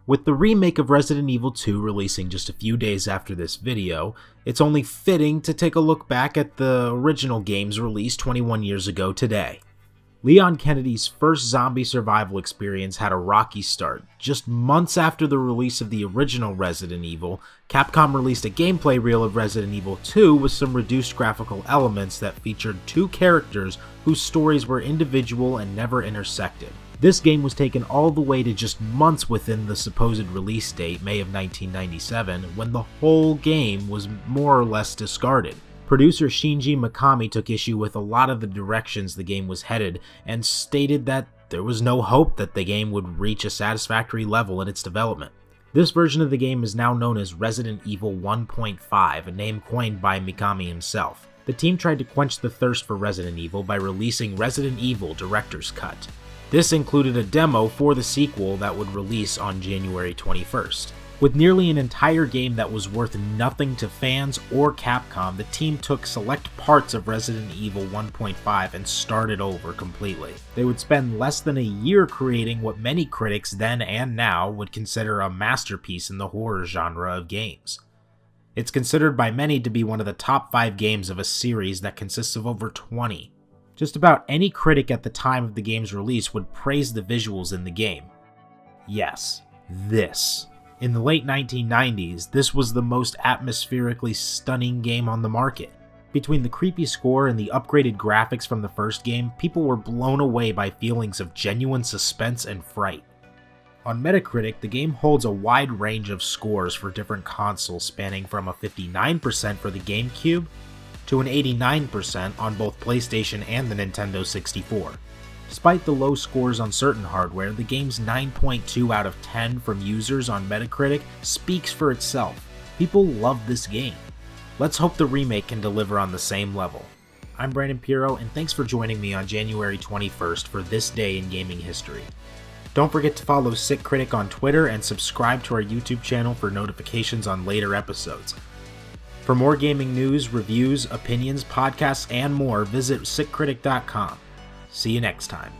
With the remake of Resident Evil 2 releasing just a few days after this video, it's only fitting to take a look back at the original game's release 21 years ago today. Leon Kennedy's first zombie survival experience had a rocky start. Just months after the release of the original Resident Evil, Capcom released a gameplay reel of Resident Evil 2 with some reduced graphical elements that featured two characters whose stories were individual and never intersected. This game was taken all the way to just months within the supposed release date, May of 1997, when the whole game was more or less discarded. Producer Shinji Mikami took issue with a lot of the directions the game was headed and stated that there was no hope that the game would reach a satisfactory level in its development. This version of the game is now known as Resident Evil 1.5, a name coined by Mikami himself. The team tried to quench the thirst for Resident Evil by releasing Resident Evil Director's Cut. This included a demo for the sequel that would release on January 21st. With nearly an entire game that was worth nothing to fans or Capcom, the team took select parts of Resident Evil 1.5 and started over completely. They would spend less than a year creating what many critics then and now would consider a masterpiece in the horror genre of games. It's considered by many to be one of the top 5 games of a series that consists of over 20. Just about any critic at the time of the game's release would praise the visuals in the game. Yes, this. In the late 1990s, this was the most atmospherically stunning game on the market. Between the creepy score and the upgraded graphics from the first game, people were blown away by feelings of genuine suspense and fright. On Metacritic, the game holds a wide range of scores for different consoles, spanning from a 59% for the GameCube to an 89% on both PlayStation and the Nintendo 64. Despite the low scores on certain hardware, the game's 9.2 out of 10 from users on Metacritic speaks for itself. People love this game. Let's hope the remake can deliver on the same level. I'm Brandon Pirro, and thanks for joining me on January 21st for this day in gaming history. Don't forget to follow Sick Critic on Twitter and subscribe to our YouTube channel for notifications on later episodes. For more gaming news, reviews, opinions, podcasts, and more, visit sickcritic.com. See you next time.